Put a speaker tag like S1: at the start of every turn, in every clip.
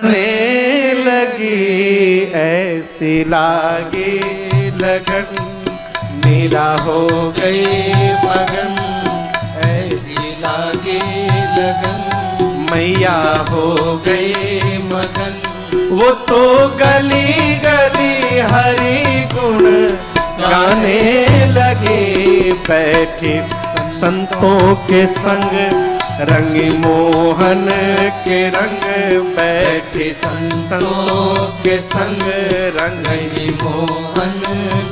S1: ने लगी ऐसी लागी लगन, मीरा हो गई मगन,
S2: ऐसी लागी लगन,
S1: मैया हो गई
S2: मगन।
S1: वो तो गली गली हरि गुण गाने लगी, बैठी संतों के संग रंगी मोहन के रंग, बैठी संतों के संग रंगी
S2: मोहन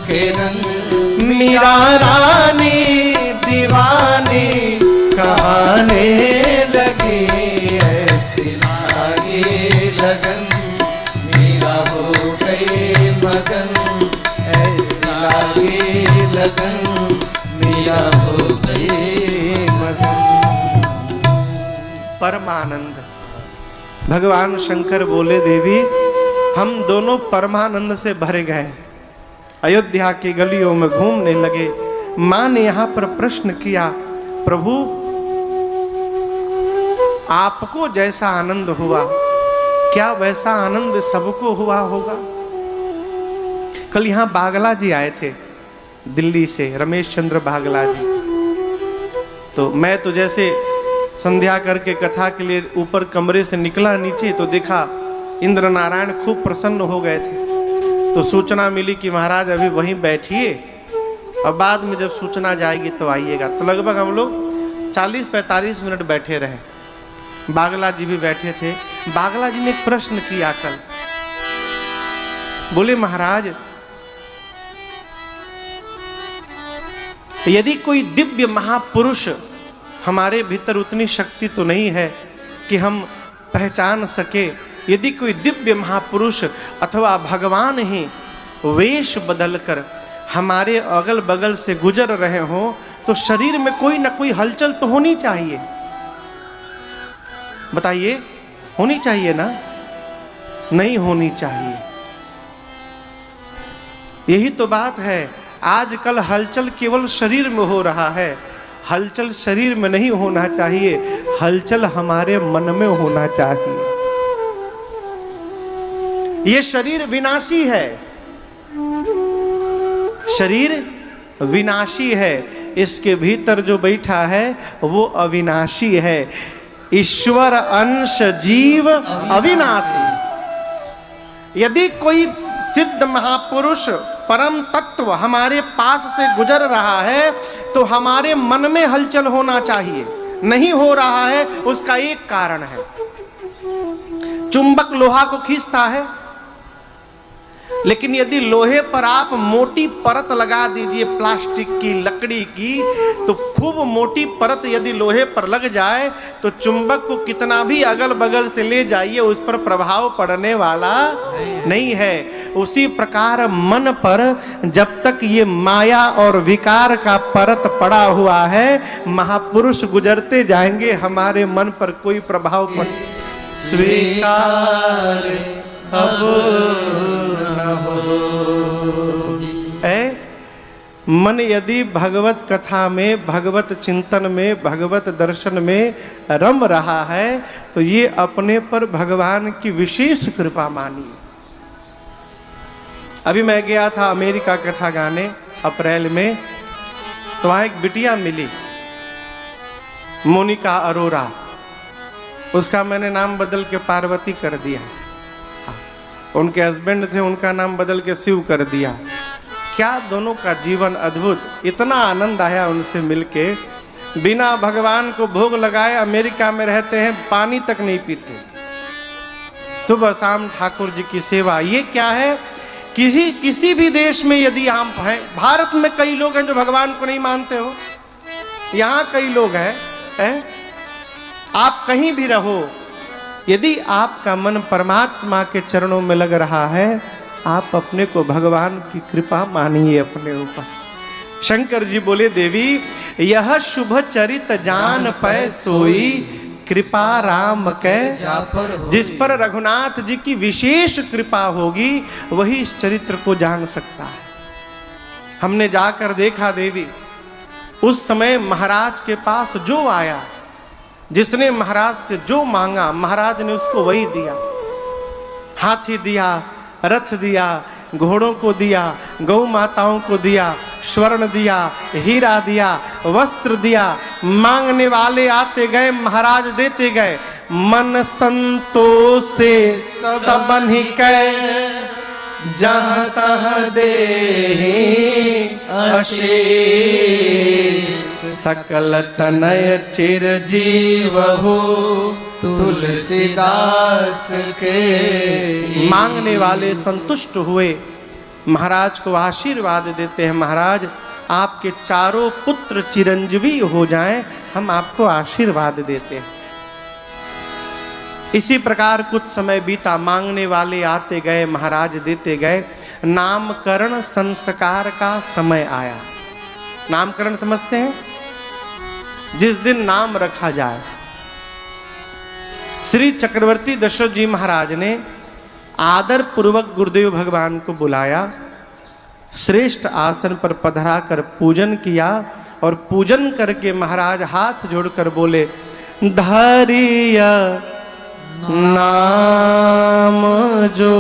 S2: के रंग।
S1: मीरा रानी दीवानी कहाने लगी,
S2: ऐसी लागी लगन, मीरा हो गई मगन, ऐसी लागी लगन, मीरा हो गई मगन।
S1: परमानंद। भगवान शंकर बोले देवी हम दोनों परमानंद से भर गए। अयोध्या की गलियों में घूमने लगे। मां ने यहां पर प्रश्न किया, प्रभु आपको जैसा आनंद हुआ क्या वैसा आनंद सबको हुआ होगा? कल यहां बागला जी आए थे दिल्ली से, रमेश चंद्र बागला जी। तो मैं तो जैसे संध्या करके कथा के लिए ऊपर कमरे से निकला नीचे तो देखा इंद्र नारायण खूब प्रसन्न हो गए थे। तो सूचना मिली कि महाराज अभी वहीं बैठिए, अब बाद में जब सूचना जाएगी तो आइएगा। तो लगभग हम लोग 40-45 मिनट बैठे रहे। बागला जी भी बैठे थे। बागला जी ने एक प्रश्न किया कल, बोले महाराज यदि कोई दिव्य महापुरुष, हमारे भीतर उतनी शक्ति तो नहीं है कि हम पहचान सके, यदि कोई दिव्य महापुरुष अथवा भगवान ही वेश बदलकर हमारे अगल बगल से गुजर रहे हों तो शरीर में कोई ना कोई हलचल तो होनी चाहिए। बताइए, होनी चाहिए ना? नहीं होनी चाहिए। यही तो बात है। आजकल हलचल केवल शरीर में हो रहा है। हलचल शरीर में नहीं होना चाहिए, हलचल हमारे मन में होना चाहिए। ये शरीर विनाशी है, शरीर विनाशी है, इसके भीतर जो बैठा है वो अविनाशी है। ईश्वर अंश जीव अविनाशी। यदि कोई सिद्ध महापुरुष परम तत्व हमारे पास से गुजर रहा है तो हमारे मन में हलचल होना चाहिए। नहीं हो रहा है उसका एक कारण है। चुंबक लोहा को खींचता है, लेकिन यदि लोहे पर आप मोटी परत लगा दीजिए प्लास्टिक की, लकड़ी की, तो खूब मोटी परत यदि लोहे पर लग जाए तो चुंबक को कितना भी अगल बगल से ले जाइए उस पर प्रभाव पड़ने वाला नहीं है। उसी प्रकार मन पर जब तक ये माया और विकार का परत पड़ा हुआ है, महापुरुष गुजरते जाएंगे, हमारे मन पर कोई प्रभाव पड़ स्वीकार अब न हो। मन यदि भगवत कथा में, भगवत चिंतन में, भगवत दर्शन में रम रहा है तो ये अपने पर भगवान की विशेष कृपा मानिए। अभी मैं गया था अमेरिका कथा गाने अप्रैल में, तो वहां एक बिटिया मिली, मोनिका अरोरा। उसका मैंने नाम बदल के पार्वती कर दिया। उनके हस्बैंड थे, उनका नाम बदल के शिव कर दिया। क्या दोनों का जीवन अद्भुत। इतना आनंद आया उनसे मिलके। बिना भगवान को भोग लगाए अमेरिका में रहते हैं, पानी तक नहीं पीते, सुबह शाम ठाकुर जी की सेवा। ये क्या है? किसी भी देश में यदि हम हैं, भारत में कई लोग हैं जो भगवान को नहीं मानते हो, यहाँ कई लोग हैं, आप कहीं भी रहो, यदि आपका मन परमात्मा के चरणों में लग रहा है, आप अपने को भगवान की कृपा मानिए अपने ऊपर। शंकर जी बोले देवी यह शुभ चरित जान पै सोई, कृपा राम के जिस पर रघुनाथ जी की विशेष कृपा होगी वही इस चरित्र को जान सकता है। हमने जाकर देखा देवी, उस समय महाराज के पास जो आया, जिसने महाराज से जो मांगा महाराज ने उसको वही दिया। हाथी दिया, रथ दिया, घोड़ों को दिया, गौ माताओं को दिया, स्वर्ण दिया, हीरा दिया, वस्त्र दिया। मांगने वाले आते गए, महाराज देते गए। मन संतोष से सबन ही कह,
S2: जहाँ तहाँ दे आशीष।
S1: सकल तनय
S2: चिरजीव हो तुलसीदास के।
S1: मांगने वाले संतुष्ट हुए, महाराज को आशीर्वाद देते हैं। महाराज आपके चारों पुत्र चिरंजीवी हो जाएं, हम आपको आशीर्वाद देते हैं। इसी प्रकार कुछ समय बीता, मांगने वाले आते गए, महाराज देते गए। नामकरण संस्कार का समय आया। नामकरण समझते हैं? जिस दिन नाम रखा जाए। श्री चक्रवर्ती दशरथ जी महाराज ने आदर पूर्वक गुरुदेव भगवान को बुलाया, श्रेष्ठ आसन पर पधरा कर पूजन किया और पूजन करके महाराज हाथ जोड़कर बोले, धरिया नाम जो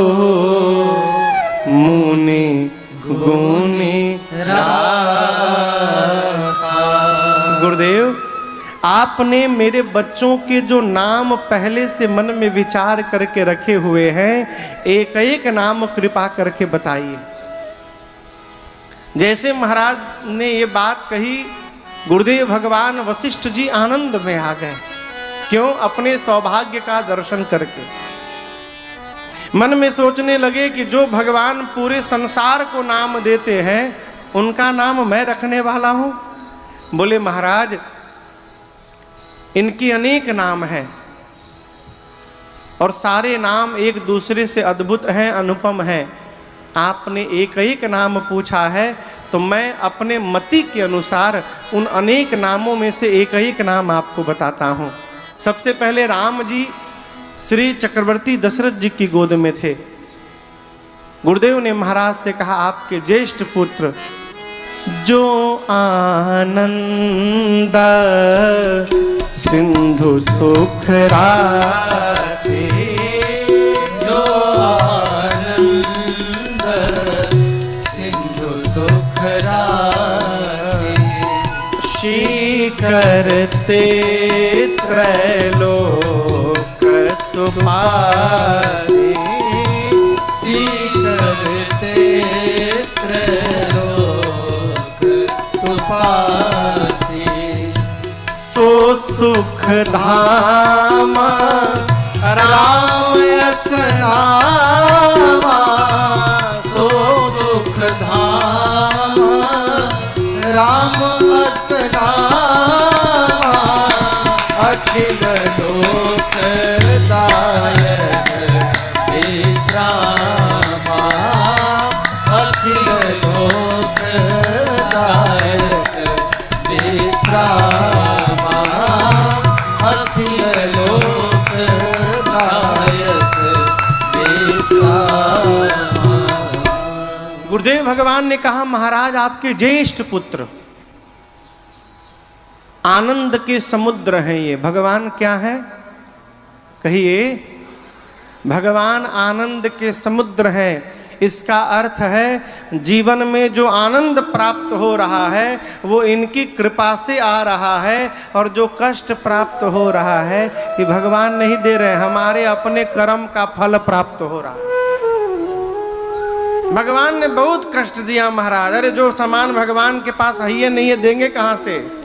S1: मुनि गुनी गुरुदेव, आपने मेरे बच्चों के जो नाम पहले से मन में विचार करके रखे हुए हैं, एक एक नाम कृपा करके बताइए। जैसे महाराज ने ये बात कही, गुरुदेव भगवान वशिष्ठ जी आनंद में आ गए। क्यों? अपने सौभाग्य का दर्शन करके। मन में सोचने लगे कि जो भगवान पूरे संसार को नाम देते हैं, उनका नाम मैं रखने वाला हूं। बोले महाराज, इनकी अनेक नाम हैं और सारे नाम एक दूसरे से अद्भुत हैं, अनुपम हैं। आपने एक एक नाम पूछा है, तो मैं अपने मति के अनुसार उन अनेक नामों में से एक एक नाम आपको बताता हूं। सबसे पहले राम जी श्री चक्रवर्ती दशरथ जी की गोद में थे। गुरुदेव ने महाराज से कहा, आपके ज्येष्ठ पुत्र जो आनंद सिंधु सुख राशि,
S2: जो आनंद सिंधु सुख राशि,
S1: करते त्रैलोक सुपारी,
S2: करते त्रैलोक सुपारी।
S1: सो सुख धाम राम यस नामा,
S2: सो सुख धाम राम यस नामा, अखिल लोक दायक विश्रामा, अखिल लोक दायक विश्रामा, अखिल लोक दायक विश्रामा।
S1: गुरुदेव भगवान ने कहा, महाराज आपके ज्येष्ठ पुत्र आनंद के समुद्र हैं। ये भगवान क्या है? कहिए। भगवान आनंद के समुद्र हैं। इसका अर्थ है, जीवन में जो आनंद प्राप्त हो रहा है वो इनकी कृपा से आ रहा है, और जो कष्ट प्राप्त हो रहा है कि भगवान नहीं दे रहे, हमारे अपने कर्म का फल प्राप्त हो रहा है। भगवान ने बहुत कष्ट दिया महाराज। अरे जो सामान भगवान के पास है ही नहीं है, देंगे कहां से?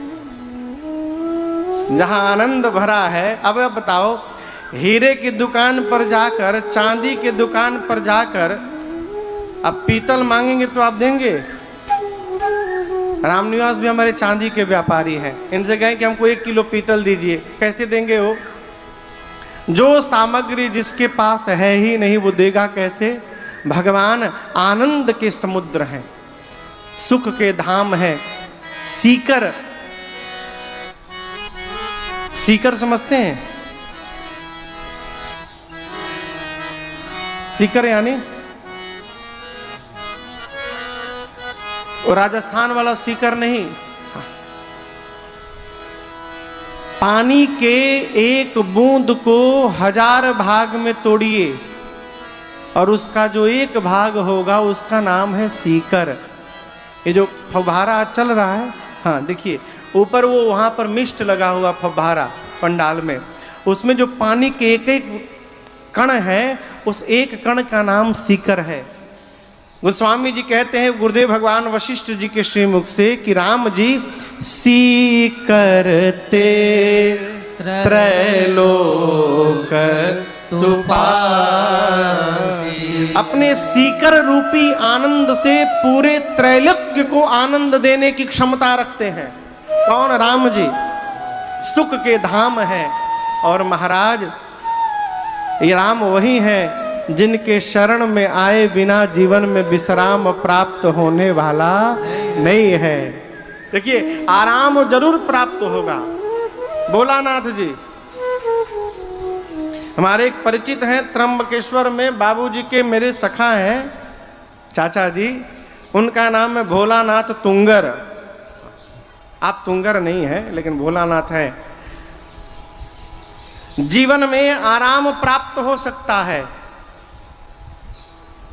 S1: जहां आनंद भरा है। अब बताओ, हीरे की दुकान पर जाकर, चांदी की दुकान पर जाकर अब पीतल मांगेंगे तो आप देंगे? रामनिवास भी हमारे चांदी के व्यापारी हैं। इनसे कहें कि हमको 1 किलो पीतल दीजिए, कैसे देंगे वो? जो सामग्री जिसके पास है ही नहीं, वो देगा कैसे? भगवान आनंद के समुद्र हैं, सुख के धाम हैं। सीकर, सीकर समझते हैं? सीकर यानी राजस्थान वाला सीकर नहीं, पानी के एक बूंद को 1000 भाग में तोड़िए, और उसका जो एक भाग होगा उसका नाम है सीकर। ये जो फव्वारा चल रहा है, हाँ देखिए ऊपर वो वहाँ पर मिस्ट लगा हुआ फव्वारा पंडाल में, उसमें जो पानी के एक एक कण है उस एक कण का नाम सीकर है। गोस्वामी जी कहते हैं गुरुदेव भगवान वशिष्ठ जी के श्रीमुख से कि राम जी सीकर ते त्रैलोक सुपासी, अपने सीकर रूपी आनंद से पूरे त्रैलोक्य को आनंद देने की क्षमता रखते हैं। कौन? राम जी। सुख के धाम है। और महाराज ये राम वही हैं जिनके शरण में आए बिना जीवन में विश्राम प्राप्त होने वाला नहीं है। देखिए आराम जरूर प्राप्त होगा। भोलानाथ जी हमारे एक परिचित हैं त्र्यंबकेश्वर में, बाबूजी के मेरे सखा हैं चाचा जी, उनका नाम है भोलानाथ तुंगर। आप तुंगर नहीं हैं लेकिन भोलानाथ हैं। जीवन में आराम प्राप्त हो सकता है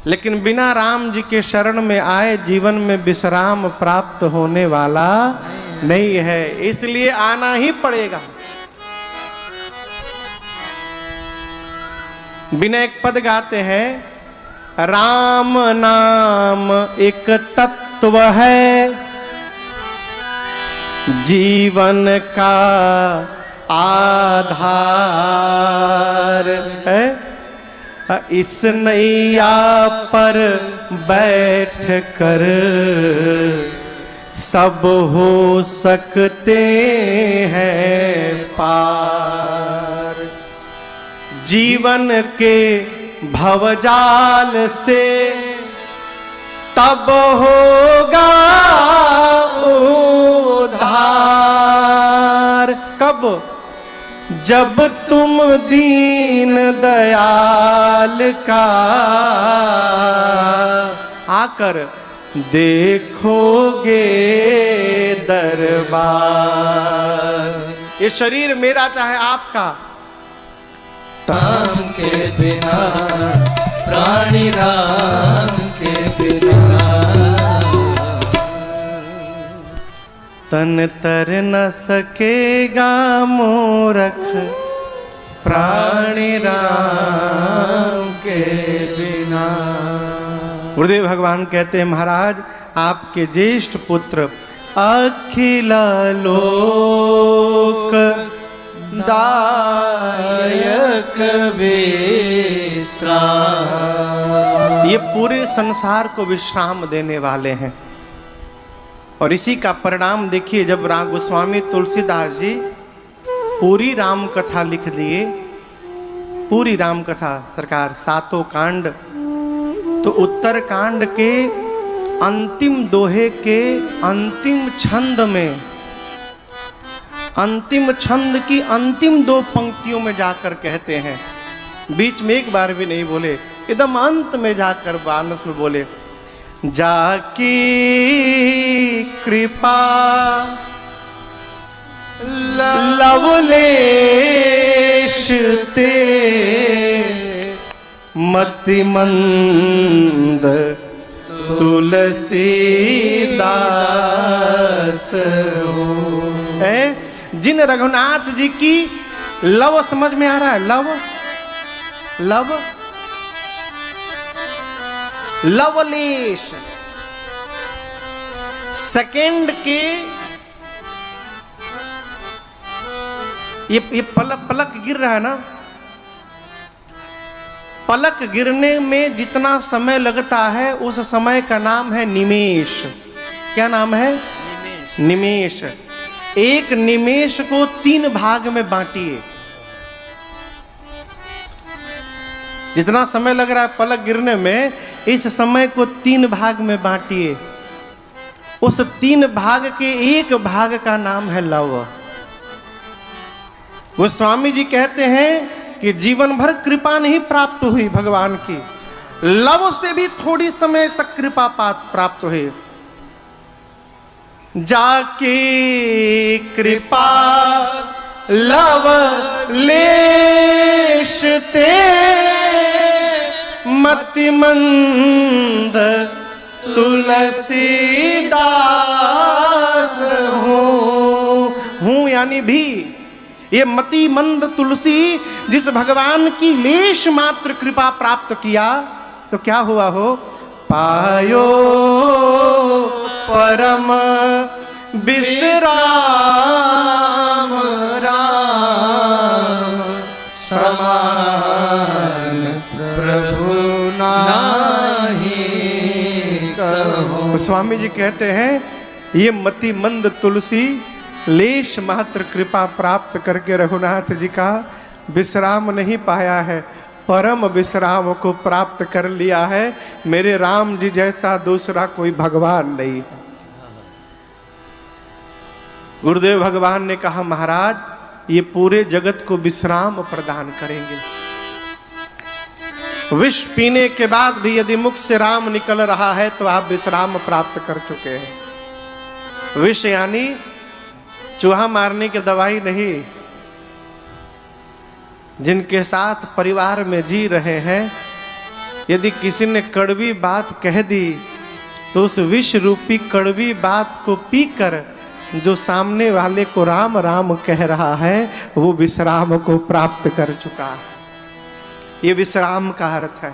S1: लेकिन बिना राम जी के शरण में आए जीवन में विश्राम प्राप्त होने वाला नहीं है, इसलिए आना ही पड़ेगा। विनय एक पद गाते हैं, राम नाम एक तत्व है जीवन का आधार है, इस नैया पर बैठ कर सब हो सकते हैं पार। जीवन के भवजाल से तब होगा उद्धार। कब? जब तुम दीन दयाल का आकर देखोगे दरबार। ये शरीर मेरा चाहे आपका,
S2: राम के बिना प्राणी राम के बिना
S1: तन तर न सकेगा मोरख प्राणी राम के बिना। गुरुदेव भगवान कहते हैं महाराज आपके ज्येष्ठ पुत्र अखिल लोक दायक विश्राम, ये पूरे संसार को विश्राम देने वाले हैं। और इसी का परिणाम देखिए, जब राम गोस्वामी तुलसीदास जी पूरी राम कथा लिख दिए, पूरी राम कथा सरकार 7 कांड, तो उत्तर कांड के अंतिम दोहे के अंतिम छंद में, अंतिम छंद की अंतिम 2 पंक्तियों में जाकर कहते हैं, बीच में एक बार भी नहीं बोले, एकदम अंत में जाकर मानस में बोले, जाकी कृपा लवलेश ते मतिमंद तुलसीदास हो। जिन रघुनाथ जी की लव समझ में आ रहा है? लव लव लवलेश, सेकंड के ये पलक गिर रहा है ना, पलक गिरने में जितना समय लगता है उस समय का नाम है निमेष। क्या नाम है? निमेष। एक निमेष को 3 भाग में बांटिए। जितना समय लग रहा है पलक गिरने में, इस समय को 3 भाग में बांटिए। उस 3 भाग के एक भाग का नाम है लव। गोस्वामी जी कहते हैं कि जीवन भर कृपा नहीं प्राप्त हुई भगवान की, लव से भी थोड़ी समय तक कृपा प्राप्त हुई। जाके कृपा लव लेश ते मतिमंद तुलसीदास हूँ यानी भी ये मतिमंद तुलसी जिस भगवान की लेश मात्र कृपा प्राप्त किया तो क्या हुआ हो, पायो परम विश्राम राम समान प्रभु नाहि कहो। स्वामी जी कहते हैं ये मतिमंद तुलसी लेश मात्र कृपा प्राप्त करके रघुनाथ जी का विश्राम नहीं पाया है, परम विश्राम को प्राप्त कर लिया है। मेरे राम जी जैसा दूसरा कोई भगवान नहीं है। गुरुदेव भगवान ने कहा महाराज ये पूरे जगत को विश्राम प्रदान करेंगे। विष पीने के बाद भी यदि मुख से राम निकल रहा है तो आप विश्राम प्राप्त कर चुके हैं। विष यानी चूहा मारने की दवाई नहीं। जिनके साथ परिवार में जी रहे हैं यदि किसी ने कड़वी बात कह दी तो उस विष रूपी कड़वी बात को पीकर जो सामने वाले को राम राम कह रहा है वो विश्राम को प्राप्त कर चुका है। ये विश्राम का अर्थ है।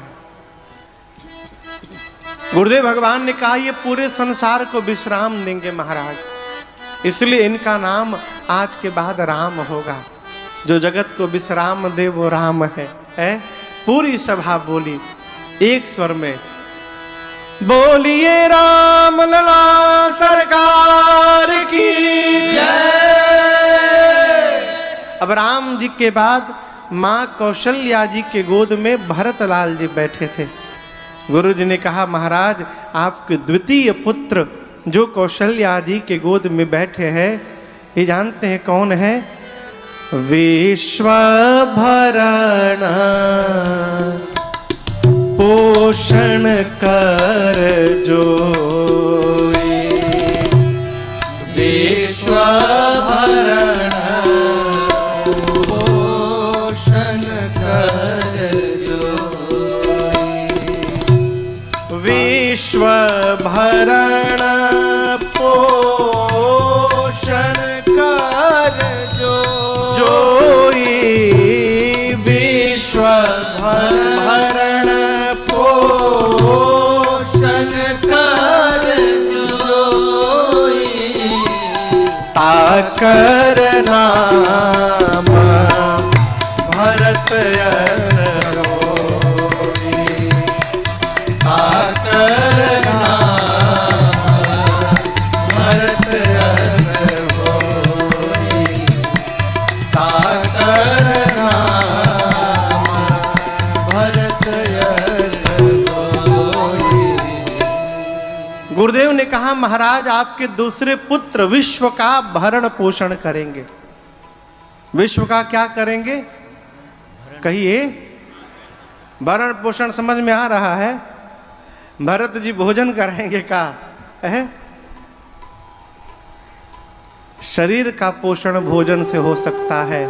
S1: गुरुदेव भगवान ने कहा ये पूरे संसार को विश्राम देंगे महाराज, इसलिए इनका नाम आज के बाद राम होगा। जो जगत को विश्राम दे वो राम है। पूरी सभा बोली एक स्वर में, बोलिए राम लला सरकार की जय। अब राम जी के बाद माँ कौशल्या जी के गोद में भरतलाल जी बैठे थे। गुरु जी ने कहा महाराज आपके द्वितीय पुत्र जो कौशल्या जी के गोद में बैठे हैं ये जानते हैं कौन है? विश्वभरण पोषण कर जोई, विश्वभरण पोषण कर जोई, विश्वभरण पोषण कर जोई, विश्वभरण पोषण कर जोई, ताकर नाम भरत यश होई, ताकर नाम भरत यश होई, ताकर नाम भरत यश होई। गुरुदेव ने कहा महाराज आपके दूसरे पुत्र विश्व का भरण पोषण करेंगे। विश्व का क्या करेंगे कहिए? भरण पोषण समझ में आ रहा है? भरत जी भोजन कराएंगे का है? शरीर का पोषण भोजन से हो सकता है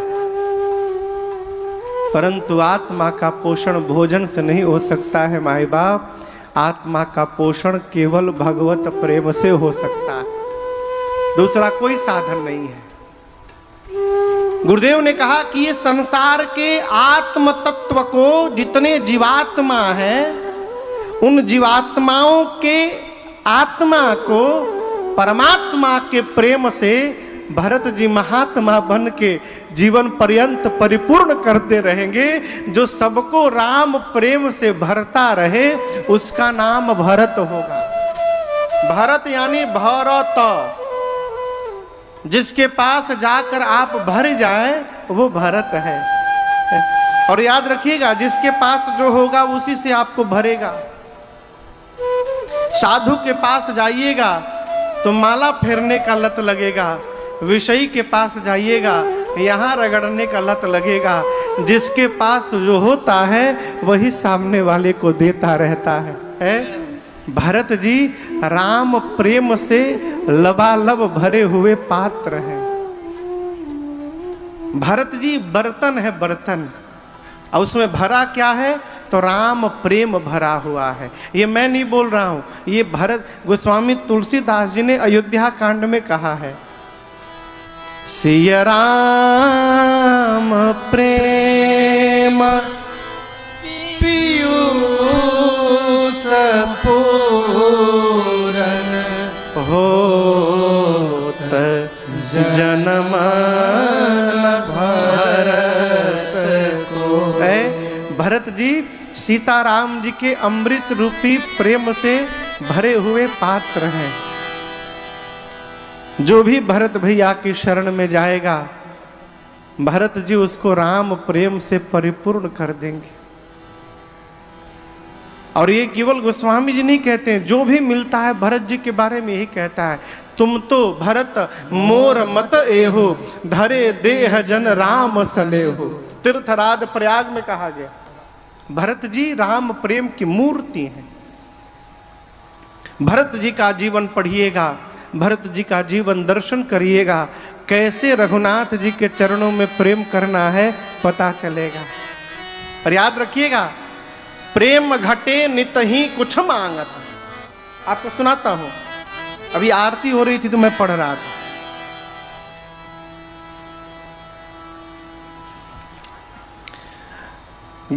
S1: परंतु आत्मा का पोषण भोजन से नहीं हो सकता है माई बाप। आत्मा का पोषण केवल भगवत प्रेम से हो सकता है, दूसरा कोई साधन नहीं है। गुरुदेव ने कहा कि ये संसार के आत्म तत्व को जितने जीवात्मा हैं उन जीवात्माओं के आत्मा को परमात्मा के प्रेम से भरत जी महात्मा बन के जीवन पर्यंत परिपूर्ण करते रहेंगे। जो सबको राम प्रेम से भरता रहे उसका नाम भरत होगा। भरत यानी भरत, जिसके पास जाकर आप भर जाएं वो भरत है। और याद रखिएगा जिसके पास जो होगा उसी से आपको भरेगा। साधु के पास जाइएगा तो माला फेरने का लत लगेगा, विषयी के पास जाइएगा यहाँ रगड़ने का लत लगेगा। जिसके पास जो होता है वही सामने वाले को देता रहता है। भरत जी राम प्रेम से लबालब भरे हुए पात्र हैं। भरत जी बर्तन है, बर्तन, और उसमें भरा क्या है? तो राम प्रेम भरा हुआ है। ये मैं नहीं बोल रहा हूं, ये भरत गोस्वामी तुलसीदास जी ने अयोध्या कांड में कहा है। सिया राम प्रेम
S2: पीयूष पूरन
S1: होत जन्म
S2: भरत को।
S1: भरत जी सीताराम जी के अमृत रूपी प्रेम से भरे हुए पात्र हैं। जो भी भरत भैया की शरण में जाएगा, भरत जी उसको राम प्रेम से परिपूर्ण कर देंगे। और ये केवल गोस्वामी जी नहीं कहते हैं, जो भी मिलता है भरत जी के बारे में यही कहता है, तुम तो भरत मोर मत एहो, धरे देह जन राम सलेहो। तीर्थराज प्रयाग में कहा गया, भरत जी राम प्रेम की मूर्ति हैं। भरत जी का जीवन पढ़िएगा, भरत जी का जीवन दर्शन करिएगा, कैसे रघुनाथ जी के चरणों में प्रेम करना है पता चलेगा। और याद रखिएगा, प्रेम घटे नित ही कुछ मांगत। आपको सुनाता हूं, अभी आरती हो रही थी तो मैं पढ़ रहा था।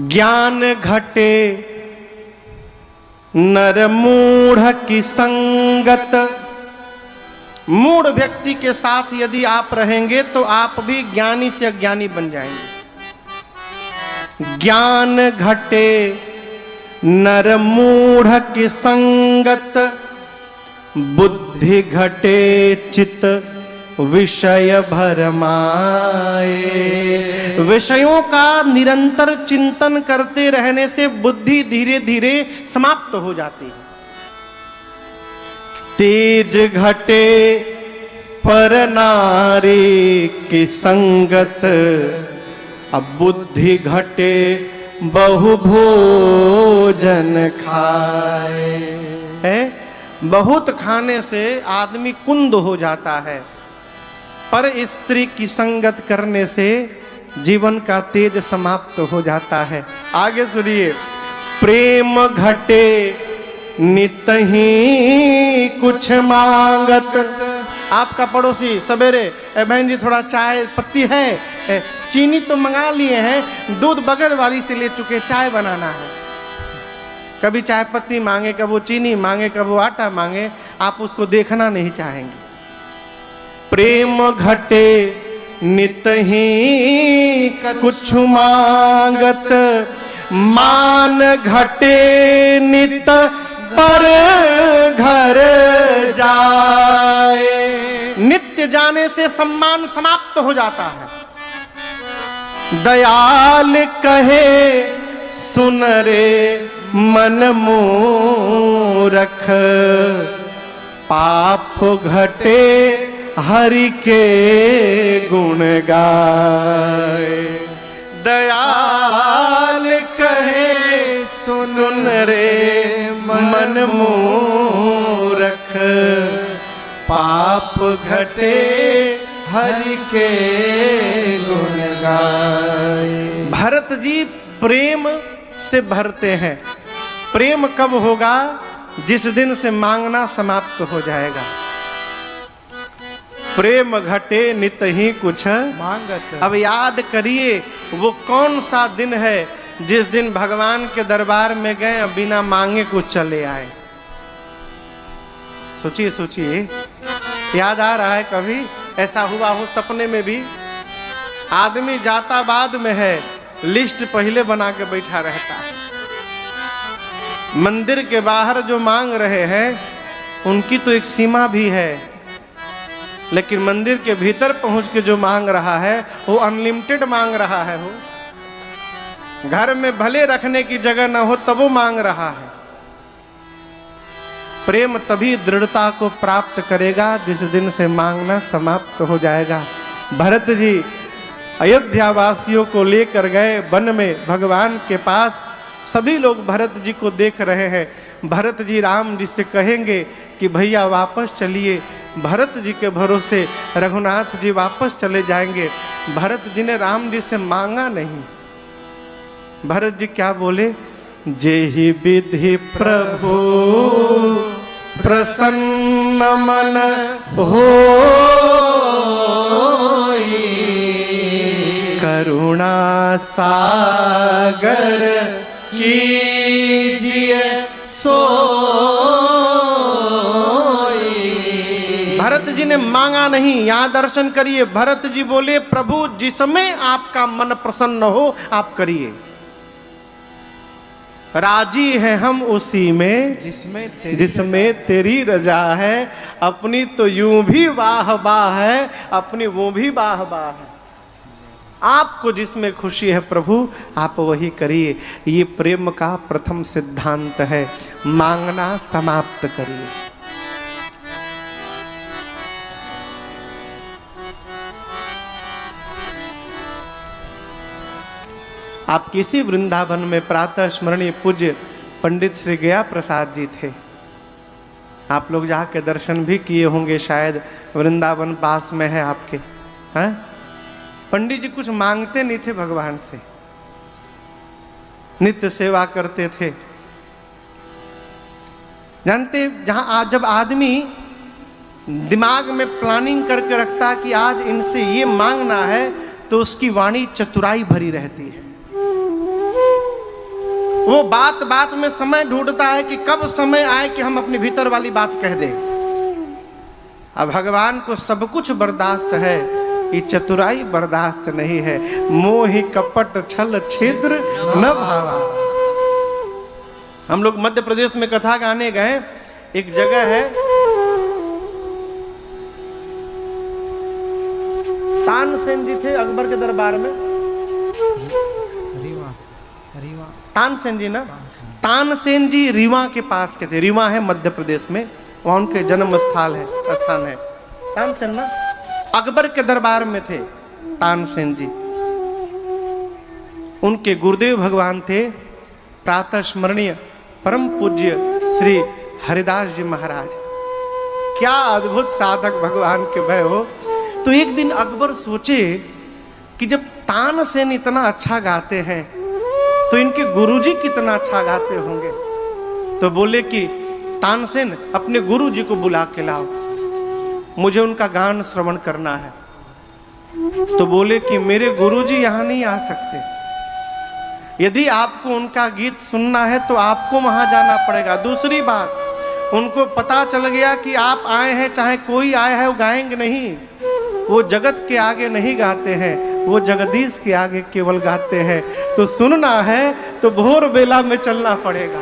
S1: ज्ञान घटे नर मूढ़ की संगत। मूढ़ व्यक्ति के साथ यदि आप रहेंगे तो आप भी ज्ञानी से अज्ञानी बन जाएंगे। ज्ञान घटे नर मूढ़ की संगत, बुद्धि घटे चित विषय भरमाए। विषयों का निरंतर चिंतन करते रहने से बुद्धि धीरे धीरे समाप्त हो जाती है। तेज घटे पर नारी की संगत, अब बुद्धि घटे बहु भोजन खाए। है, बहुत खाने से आदमी कुंद हो जाता है, पर स्त्री की संगत करने से जीवन का तेज समाप्त हो जाता है। आगे सुनिए, प्रेम घटे नित ही कुछ मांगत। आपका पड़ोसी सवेरे, बहन जी थोड़ा चाय पत्ती है, चीनी तो मंगा लिए हैं, दूध बगल वाली से ले चुके, चाय बनाना है। कभी चाय पत्ती मांगे, कब वो चीनी मांगे, कब वो आटा मांगे, आप उसको देखना नहीं चाहेंगे। प्रेम घटे नित ही कुछ मांगत, मान घटे नित पर घर जाए। नित्य जाने से सम्मान समाप्त हो जाता है। दयाल कहे सुन रे मन मूरख, पाप घटे हरि के गुण गाए। दयाल कहे सुन रे मन मूरख, पाप घटे हरि के गुण गाए। भरत जी प्रेम से भरते हैं। प्रेम कब होगा? जिस दिन से मांगना समाप्त हो जाएगा। प्रेम घटे नित ही कुछ
S2: मांगत।
S1: अब याद करिए, वो कौन सा दिन है जिस दिन भगवान के दरबार में गए बिना मांगे कुछ चले आए? सोचिए सोचिए, याद आ रहा है कभी ऐसा हुआ हो? सपने में भी आदमी जाता बाद में है, लिस्ट पहले बना के बैठा रहता है। मंदिर के बाहर जो मांग रहे हैं उनकी तो एक सीमा भी है, लेकिन मंदिर के भीतर पहुंच के जो मांग रहा है वो अनलिमिटेड मांग रहा है। वो घर में भले रखने की जगह ना हो तब वो मांग रहा है। प्रेम तभी दृढ़ता को प्राप्त करेगा जिस दिन से मांगना समाप्त हो जाएगा। भरत जी अयोध्या वासियों को लेकर गए वन में भगवान के पास। सभी लोग भरत जी को देख रहे हैं। भरत जी राम जी से कहेंगे कि भैया वापस चलिए। भरत जी के भरोसे रघुनाथ जी वापस चले जाएंगे। भरत जी ने राम जी से मांगा नहीं। भरत जी क्या बोले? जेहि विधि प्रभु प्रसन्न मन हो, करुणा सागर कीजिए सोई। भरत जी ने मांगा नहीं, यहां दर्शन करिए। भरत जी बोले प्रभु जिसमें आपका मन प्रसन्न हो आप करिए, राजी है हम उसी में जिसमें तेरी रजा है। अपनी तो यूं भी वाह वाह है, अपनी वो भी वाह वाह है। आपको जिसमें खुशी है प्रभु आप वही करिए। ये प्रेम का प्रथम सिद्धांत है, मांगना समाप्त करिए। आप किसी वृंदावन में प्रातः स्मरणीय पूज्य पंडित श्री गया प्रसाद जी थे। आप लोग जाके दर्शन भी किए होंगे शायद, वृंदावन पास में है आपके। हैं पंडित जी कुछ मांगते नहीं थे भगवान से, नित्य सेवा करते थे। जानते जहां जब आदमी दिमाग में प्लानिंग करके रखता कि आज इनसे ये मांगना है, तो उसकी वाणी चतुराई भरी रहती है। वो बात बात में समय ढूंढता है कि कब समय आए कि हम अपने भीतर वाली बात कह दें। अब भगवान को सब कुछ बर्दाश्त है, ये चतुराई बर्दाश्त नहीं है। मोहि कपट छल छिद्र न भावा। हम लोग मध्य प्रदेश में कथा गाने गए, एक जगह है तानसेन जी थे अकबर के दरबार में। तानसेन जी ना, तानसेन जी रीवा के पास के थे। रीवा है मध्य प्रदेश में, वहां उनके जन्म स्थान है तानसेन ना। अकबर के दरबार में थे तानसेन जी। उनके गुरुदेव भगवान थे प्रातः स्मरणीय परम पूज्य श्री हरिदास जी महाराज। क्या अद्भुत साधक भगवान के भय हो। तो एक दिन अकबर सोचे कि जब तानसेन इतना अच्छा गाते हैं तो इनके गुरुजी कितना अच्छा गाते होंगे। तो बोले कि तानसेन अपने गुरुजी को बुला के लाओ, मुझे उनका गान श्रवण करना है। तो बोले कि मेरे गुरुजी यहाँ नहीं आ सकते, यदि आपको उनका गीत सुनना है तो आपको वहां जाना पड़ेगा। दूसरी बात, उनको पता चल गया कि आप आए हैं, चाहे कोई आए है वो गाएंगे नहीं। वो जगत के आगे नहीं गाते हैं, वो जगदीश के आगे केवल गाते हैं। तो सुनना है तो भोर बेला में चलना पड़ेगा।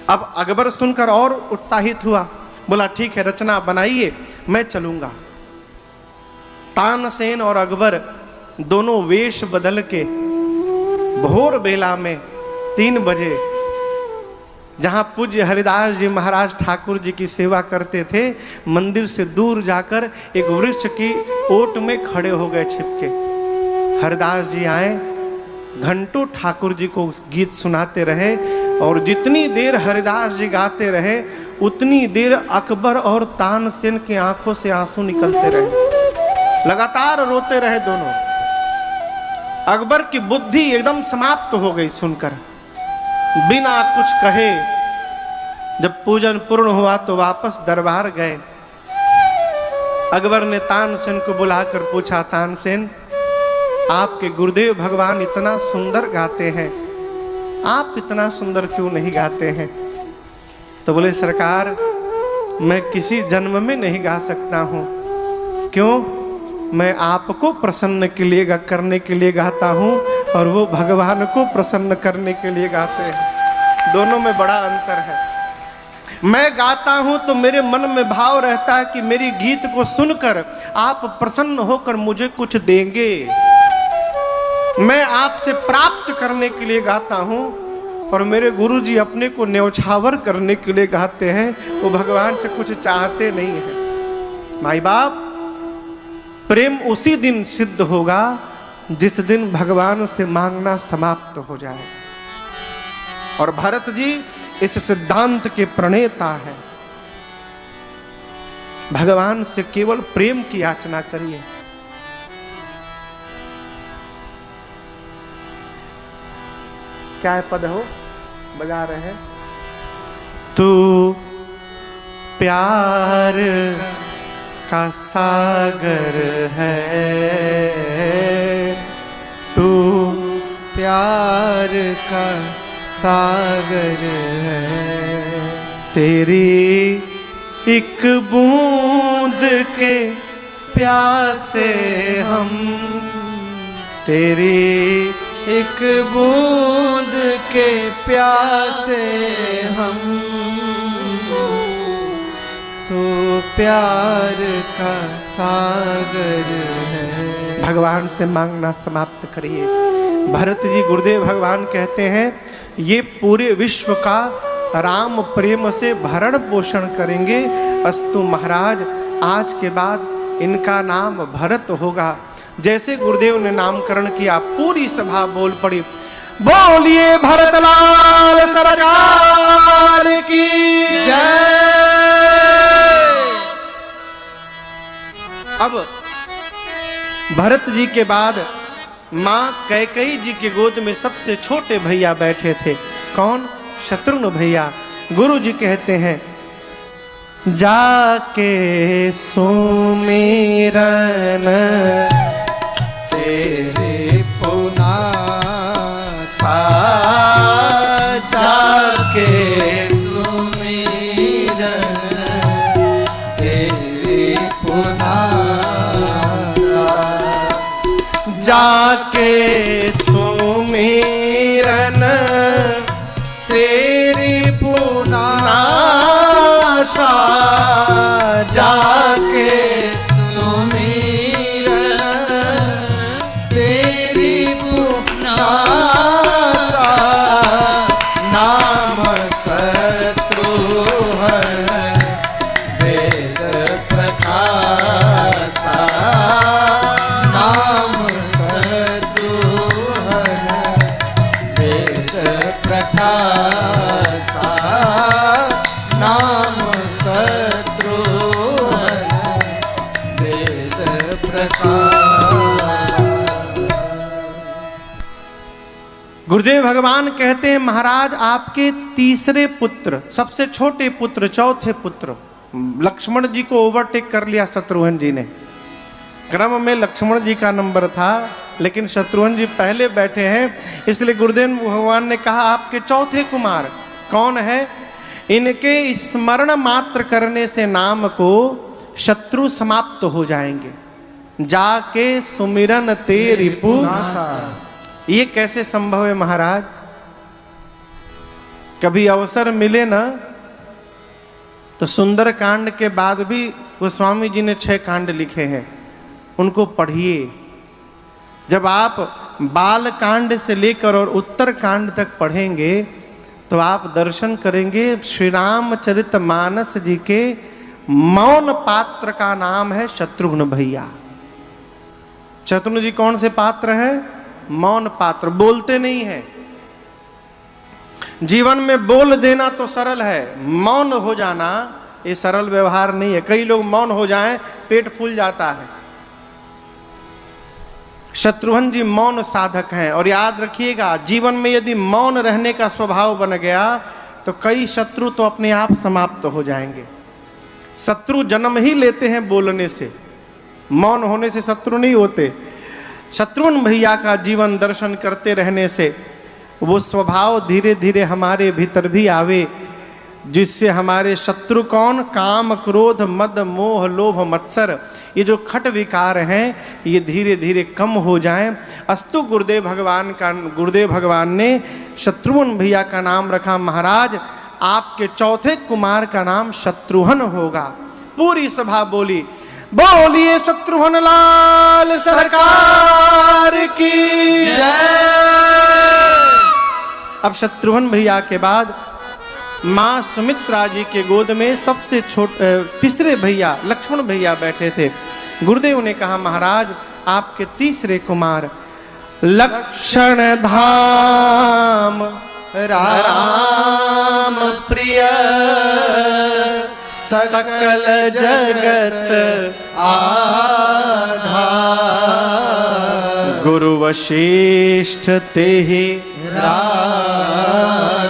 S1: अब अकबर सुनकर और उत्साहित हुआ, बोला ठीक है रचना बनाइए, मैं चलूंगा। तानसेन और अकबर दोनों वेश बदल के भोर बेला में 3 बजे, जहां पूज्य हरिदास जी महाराज ठाकुर जी की सेवा करते थे, मंदिर से दूर जाकर एक वृक्ष की ओट में खड़े हो गए छिपके। हरिदास जी आए, घंटों ठाकुर जी को गीत सुनाते रहे, और जितनी देर हरिदास जी गाते रहे उतनी देर अकबर और तानसेन की आंखों से आंसू निकलते रहे। लगातार रोते रहे दोनों। अकबर की बुद्धि एकदम समाप्त हो गई सुनकर। बिना कुछ कहे जब पूजन पूर्ण हुआ तो वापस दरबार गए। अकबर ने तानसेन को बुलाकर पूछा, तानसेन आपके गुरुदेव भगवान इतना सुंदर गाते हैं, आप इतना सुंदर क्यों नहीं गाते हैं? तो बोले सरकार मैं किसी जन्म में नहीं गा सकता हूँ। क्यों? मैं आपको प्रसन्न के लिए करने के लिए गाता हूँ, और वो भगवान को प्रसन्न करने के लिए गाते हैं। दोनों में बड़ा अंतर है। मैं गाता हूँ तो मेरे मन में भाव रहता है कि मेरी गीत को सुनकर आप प्रसन्न होकर मुझे कुछ देंगे। मैं आपसे प्राप्त करने के लिए गाता हूँ, और मेरे गुरुजी अपने को न्यौछावर करने के लिए गाते हैं। वो भगवान से कुछ चाहते नहीं है। माई बाप, प्रेम उसी दिन सिद्ध होगा जिस दिन भगवान से मांगना समाप्त हो जाए। और भरत जी इस सिद्धांत के प्रणेता हैं। भगवान से केवल प्रेम की याचना करिए। क्या है पद हो बजा रहे हैं। तू प्यार का सागर है, तू
S2: प्यार का सागर है,
S1: तेरी एक बूंद के प्यासे हम, तेरी
S2: एक बूंद के प्यासे हम, तो प्यार का सागर है।
S1: भगवान से मांगना समाप्त करिए। भरत जी गुरुदेव भगवान कहते हैं ये पूरे विश्व का राम प्रेम से भरण पोषण करेंगे। अस्तु महाराज, आज के बाद इनका नाम भरत होगा। जैसे गुरुदेव ने नामकरण किया पूरी सभा बोल पड़ी, बोलिए भरतलाल सरकार की
S2: जय।
S1: अब भरत जी के बाद मां कैकेयी जी के गोद में सबसे छोटे भैया बैठे थे। कौन? शत्रुघ्न भैया। गुरु जी कहते हैं जाके सुमिरन
S2: तेरे पुना सा, जाके सुमिरन तेरे पुना सा,
S1: जाके सुमिरन
S2: तेरी पुना सा, जाके सुमिरन तेरी पुना सा, नाम शत्रुघ्न वेद प्रकाशा, नाम शत्रुघ्न वेद प्रकाशा, नाम शत्रुघ्न वेद प्रकाशा।
S1: गुरुदेव भगवान कहते हैं महाराज आपके तीसरे पुत्र, सबसे छोटे पुत्र, चौथे पुत्र लक्ष्मण जी को ओवरटेक कर लिया शत्रुघ्न जी ने। क्रम में लक्ष्मण जी का नंबर था लेकिन शत्रुघ्न जी पहले बैठे हैं, इसलिए गुरुदेव भगवान ने कहा आपके चौथे कुमार कौन है? इनके स्मरण मात्र करने से नाम को शत्रु समाप्त हो जाएंगे। जाके सुमिरन ते रिपु, ये कैसे संभव है महाराज? कभी अवसर मिले ना तो सुंदर कांड के बाद भी गोस्वामी जी ने 6 कांड लिखे हैं, उनको पढ़िए। जब आप बाल कांड से लेकर और उत्तर कांड तक पढ़ेंगे तो आप दर्शन करेंगे श्री रामचरितमानस जी के मौन पात्र का नाम है शत्रुघ्न भैया। शत्रुघ्न जी कौन से पात्र है? मौन पात्र, बोलते नहीं है। जीवन में बोल देना तो सरल है, मौन हो जाना ये सरल व्यवहार नहीं है। कई लोग मौन हो जाएं पेट फूल जाता है। शत्रुघ्न जी मौन साधक हैं। और याद रखिएगा जीवन में यदि मौन रहने का स्वभाव बन गया तो कई शत्रु तो अपने आप समाप्त हो जाएंगे। शत्रु जन्म ही लेते हैं बोलने से, मौन होने से शत्रु नहीं होते। शत्रुघ्न भैया का जीवन दर्शन करते रहने से वो स्वभाव धीरे धीरे हमारे भीतर भी आवे, जिससे हमारे शत्रु कौन? काम, क्रोध, मद, मोह, लोभ, मत्सर, ये जो खट विकार हैं ये धीरे धीरे कम हो जाएं। अस्तु गुरुदेव भगवान ने शत्रुघ्न भैया का नाम रखा महाराज आपके चौथे कुमार का नाम शत्रुघ्न होगा। पूरी सभा बोली, बोलिए शत्रुघ्न लाल सरकार की
S2: जय।
S1: अब शत्रुघ्न भैया के बाद मां सुमित्रा जी के गोद में सबसे तीसरे भैया लक्ष्मण भैया बैठे थे। गुरुदेव ने कहा महाराज आपके तीसरे कुमार लक्षण धाम
S2: राम प्रिय
S1: सकल जगत
S2: आधार,
S1: गुरु वशिष्ठ ते
S2: राज